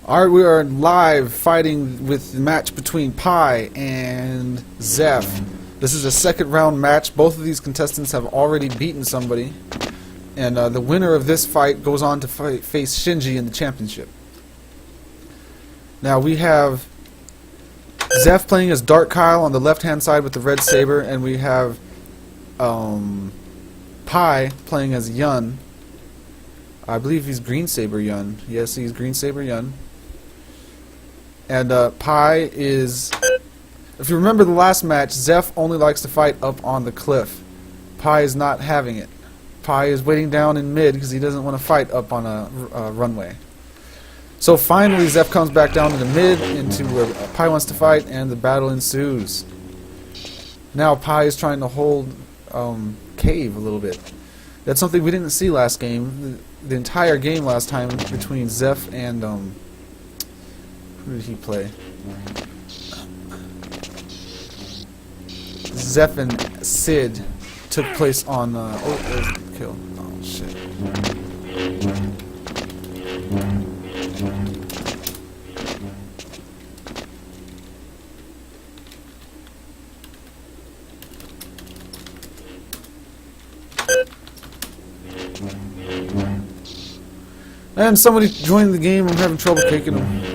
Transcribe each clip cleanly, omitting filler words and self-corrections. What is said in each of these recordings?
Alright, we are live fighting with the match between Pi and Zeph. This is a second round match. Both of these contestants have already beaten somebody. And the winner of this fight goes on to face Shinji in the championship. Now we have Zeph playing as Dark Kyle on the left hand side with the red saber, and we have Pi playing as Yun. I believe he's Green Saber Yun. Yes, he's Green Saber Yun. And Pi is, if you remember the last match, Zeph only likes to fight up on the cliff. Pi is not having it. Pi is waiting down in mid because he doesn't want to fight up on a runway. So finally Zeph comes back down into mid, into where Pi wants to fight, and the battle ensues. Now Pi is trying to hold cave a little bit. That's something we didn't see last game. The entire game last time between Zeph and who did he play? Zeph and Sid took place on oh, there's the kill. Oh shit. And somebody joined the game. I'm having trouble kicking him.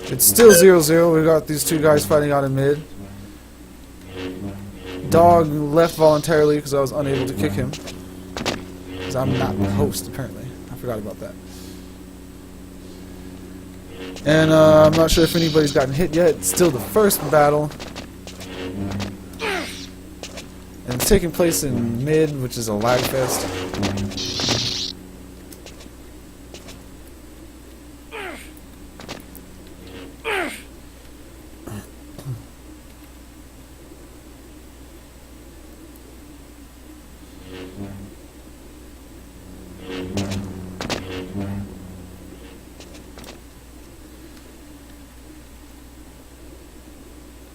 It's still 0-0. We got these two guys fighting out in mid. Dog left voluntarily because I was unable to kick him. Because I'm not the host, apparently. I forgot about that. And I'm not sure if anybody's gotten hit yet. It's still the first battle. And it's taking place in mid, which is a lag fest.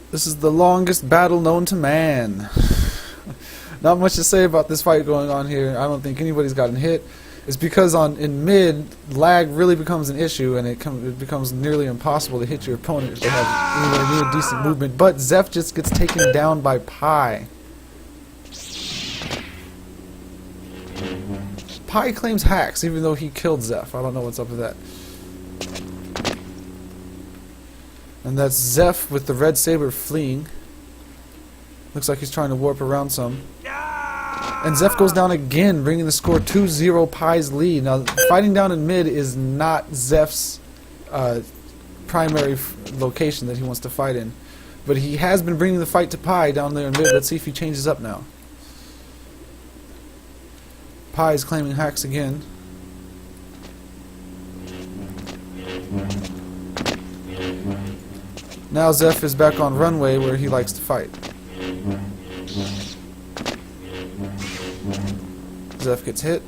This is the longest battle known to man. Not much to say about this fight going on here. I don't think anybody's gotten hit. It's because in mid, lag really becomes an issue, and it becomes nearly impossible to hit your opponent if they have anywhere near decent movement. But Zeph just gets taken down by Pi. Pi claims hacks, even though he killed Zeph. I don't know what's up with that. And that's Zeph with the red saber fleeing. Looks like he's trying to warp around some. And Zeph goes down again, bringing the score 2-0 Pi's lead. Now, fighting down in mid is not Zeph's primary location that he wants to fight in. But he has been bringing the fight to Pi down there in mid. Let's see if he changes up now. Pi is claiming hacks again. Now Zeph is back on runway where he likes to fight. Zeph gets hit.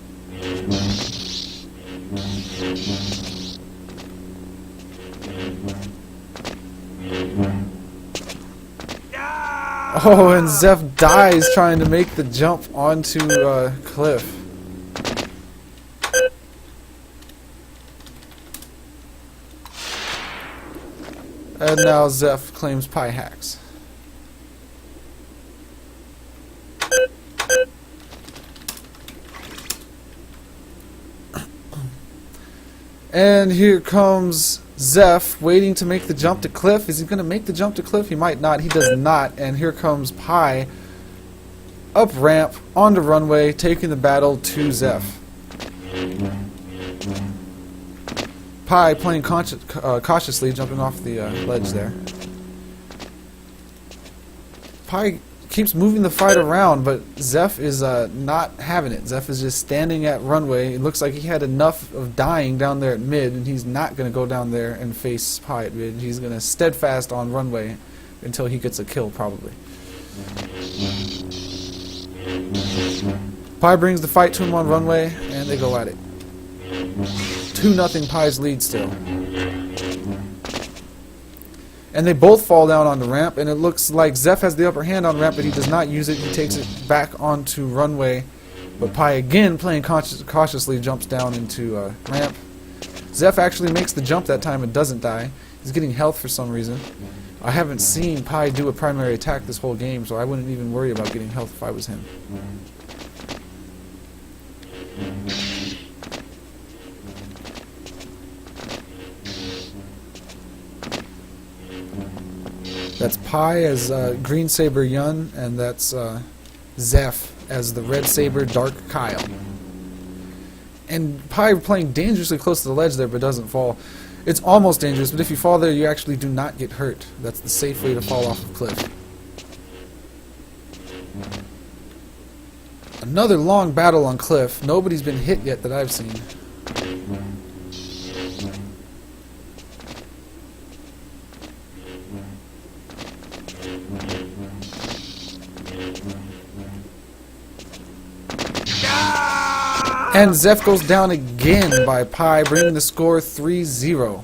Oh, and Zeph dies trying to make the jump onto cliff. And now Zeph claims Pi hacks. And here comes Zeph waiting to make the jump to cliff. Is he going to make the jump to cliff? He might not. He does not. And here comes Pi up ramp onto runway, taking the battle to Zeph. Pi playing cautiously, jumping off the ledge there. Pi keeps moving the fight around, but Zeph is not having it. Zeph is just standing at runway. It looks like he had enough of dying down there at mid, and he's not going to go down there and face Pi at mid. He's going to steadfast on runway until he gets a kill, probably. Pi brings the fight to him on runway, and they go at it. 2-0 Pi's lead still. And they both fall down on the ramp, and it looks like Zeph has the upper hand on ramp, but he does not use it. He takes it back onto runway. But Pi, again, playing cautiously, jumps down into ramp. Zeph actually makes the jump that time and doesn't die. He's getting health for some reason. I haven't seen Pi do a primary attack this whole game, so I wouldn't even worry about getting health if I was him. That's Pi as Green Saber Yun, and that's Zeph as the Red Saber Dark Kyle. And Pi playing dangerously close to the ledge there, but doesn't fall. It's almost dangerous, but if you fall there, you actually do not get hurt. That's the safe way to fall off a cliff. Another long battle on cliff. Nobody's been hit yet that I've seen. And Zeph goes down again by Pi, bringing the score 3-0.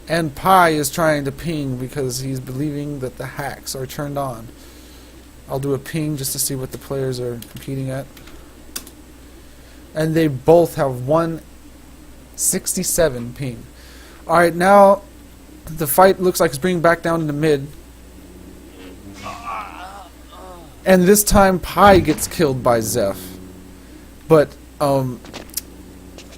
And Pi is trying to ping because he's believing that the hacks are turned on. I'll do a ping just to see what the players are competing at. And they both have 167 ping. Alright, now the fight looks like it's bringing back down into mid. And this time Pi gets killed by Zeph. But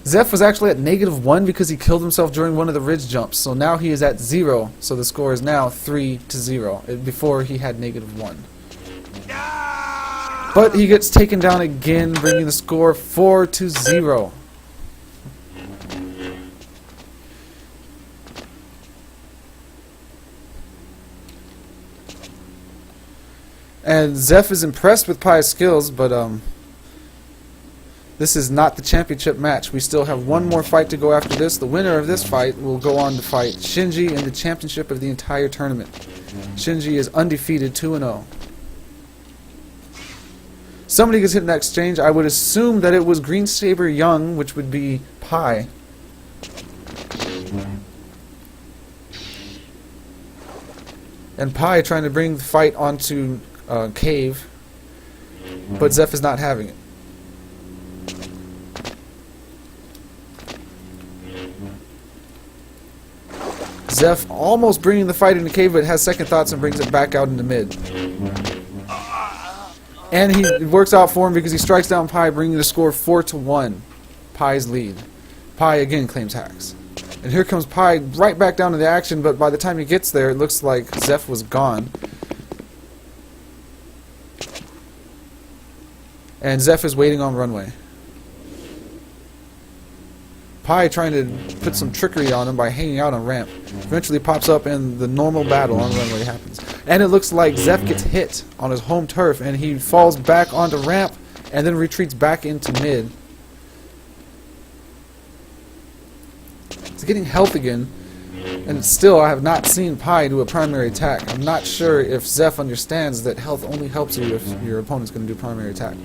Zeph was actually at -1 because he killed himself during one of the ridge jumps. So now he is at 0. So the score is now 3-0. Before he had -1. But he gets taken down again, bringing the score 4-0. And Zeph is impressed with Pi's skills, but this is not the championship match. We still have one more fight to go after this. The winner of this fight will go on to fight Shinji in the championship of the entire tournament. Shinji is undefeated, 2-0. Somebody gets hit in that exchange. I would assume that it was Green Saber Young, which would be Pi. And Pi trying to bring the fight onto Cave, but Zeph is not having it. Zeph almost bringing the fight into Cave, but has second thoughts and brings it back out into mid. And he works out for him because he strikes down Pi, bringing the score 4-1. Pi's lead. Pi again claims hacks. And here comes Pi right back down to the action, but by the time he gets there, it looks like Zeph was gone. And Zeph is waiting on runway. Pi trying to put some trickery on him by hanging out on ramp. Eventually pops up and the normal battle on runway happens. And it looks like Zeph gets hit on his home turf and he falls back onto ramp and then retreats back into mid. He's getting health again. And still I have not seen Pi do a primary attack. I'm not sure if Zeph understands that health only helps you if your opponent's going to do primary attack.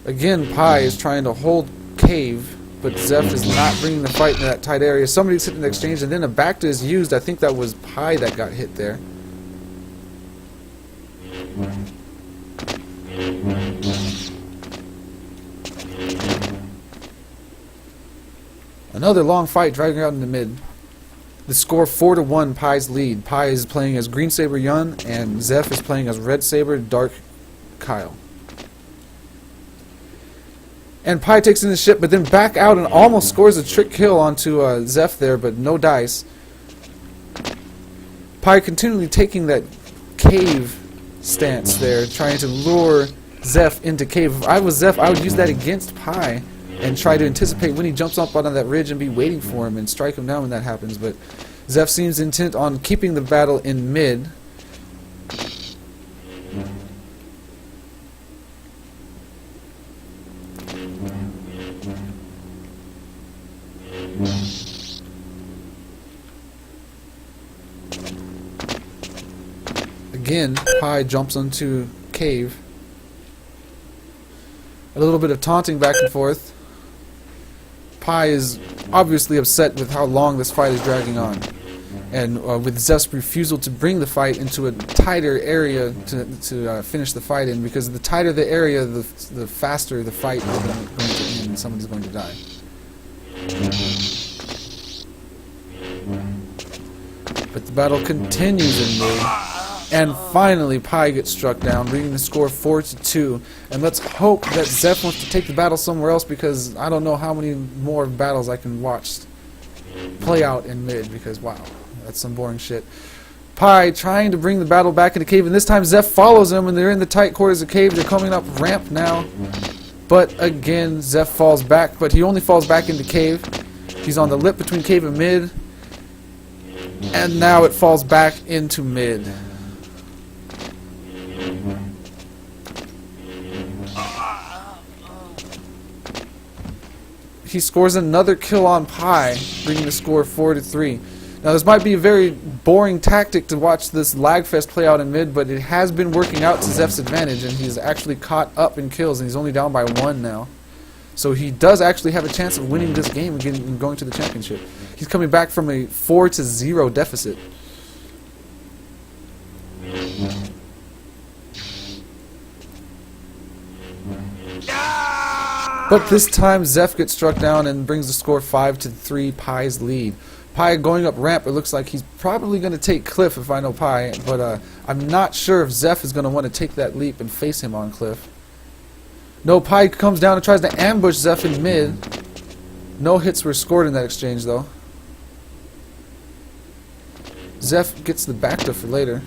Again, Pi is trying to hold Cave, but Zeph is not bringing the fight into that tight area. Somebody's hitting the exchange, and then a Bacta is used. I think that was Pi that got hit there. Another long fight dragging out into mid. The score 4-1, Pi's lead. Pi is playing as Green Saber Yun, and Zeph is playing as Red Saber Dark Kyle. And Pi takes in the ship, but then back out and almost scores a trick kill onto Zeph there, but no dice. Pi continually taking that cave stance there, trying to lure Zeph into cave. If I was Zeph, I would use that against Pi and try to anticipate when he jumps up on that ridge and be waiting for him and strike him down when that happens. But Zeph seems intent on keeping the battle in mid. Again, Pi jumps onto Cave. A little bit of taunting back and forth. Pi is obviously upset with how long this fight is dragging on. And with Zeph's refusal to bring the fight into a tighter area to finish the fight in, because the tighter the area, the faster the fight is going to end and someone's going to die. But the battle continues in mid, and finally Pi gets struck down, bringing the score 4-2. And let's hope that Zeph wants to take the battle somewhere else, because I don't know how many more battles I can watch play out in mid, because wow. That's some boring shit. Pi trying to bring the battle back into Cave, and this time Zeph follows him, and they're in the tight quarters of Cave. They're coming up ramp now. But again, Zeph falls back, but he only falls back into Cave. He's on the lip between Cave and mid. And now it falls back into mid. He scores another kill on Pi, bringing the score 4-3. Now this might be a very boring tactic to watch this lag fest play out in mid, but it has been working out to Zeph's advantage, and he's actually caught up in kills, and he's only down by 1 now. So he does actually have a chance of winning this game and going to the championship. He's coming back from a 4-0 deficit. But this time Zeph gets struck down and brings the score 5-3, Pi's lead. Pi going up ramp, it looks like he's probably going to take Cliff if I know Pi, but I'm not sure if Zeph is going to want to take that leap and face him on Cliff. No, Pi comes down and tries to ambush Zeph in mid. No hits were scored in that exchange though. Zeph gets the backta for later.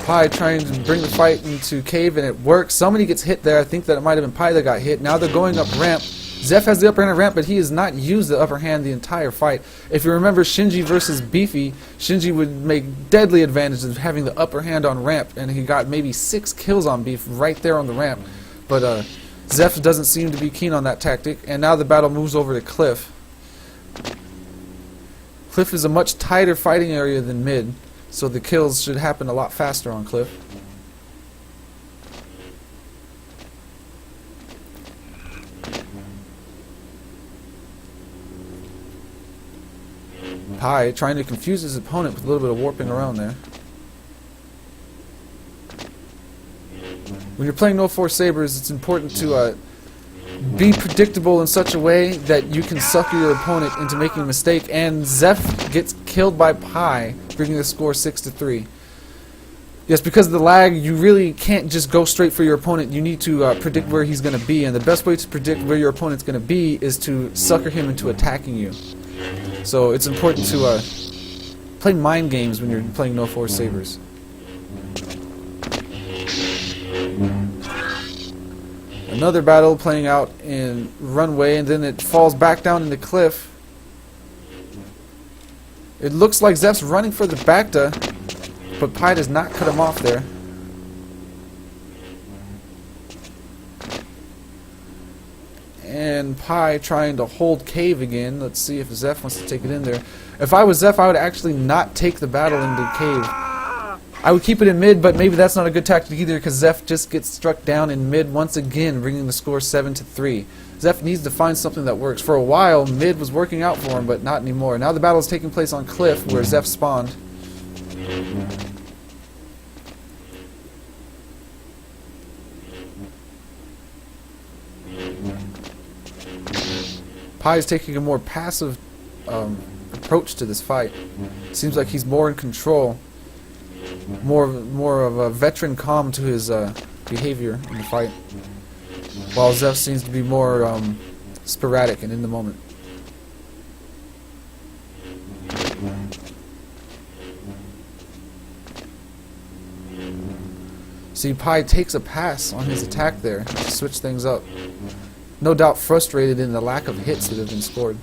Pi trying to bring the fight into Cave, and it works. Somebody gets hit there. I think that it might have been Pi that got hit. Now they're going up ramp. Zeph has the upper hand of ramp, but he has not used the upper hand the entire fight. If you remember Shinji versus Beefy, Shinji would make deadly advantage of having the upper hand on ramp, and he got maybe 6 kills on Beef right there on the ramp. But Zeph doesn't seem to be keen on that tactic, and now the battle moves over to Cliff. Cliff is a much tighter fighting area than mid, so the kills should happen a lot faster on Cliff. Pi trying to confuse his opponent with a little bit of warping around there. When you're playing No 4 Sabers, it's important to be predictable in such a way that you can sucker your opponent into making a mistake, and Zeph gets killed by Pi, bringing the score 6-3. Yes, because of the lag, you really can't just go straight for your opponent. You need to predict where he's going to be, and the best way to predict where your opponent's going to be is to sucker him into attacking you. So it's important to play mind games when you're playing No 4 Sabers. Another battle playing out in runway, and then it falls back down in the cliff. It looks like Zeph's running for the backta, but Pi does not cut him off there. And Pi trying to hold Cave again. Let's see if Zeph wants to take it in there. If I was Zeph, I would actually not take the battle into Cave. I would keep it in mid, but maybe that's not a good tactic either, because Zeph just gets struck down in mid once again, bringing the score 7-3. Zeph needs to find something that works. For a while, mid was working out for him, but not anymore. Now the battle is taking place on Cliff, where Zeph spawned. Pi is taking a more passive approach to this fight. Seems like he's more in control. More of a veteran calm to his behavior in the fight, while Zeph seems to be more sporadic and in the moment. See, Pi takes a pass on his attack there to switch things up. No doubt frustrated in the lack of hits that have been scored.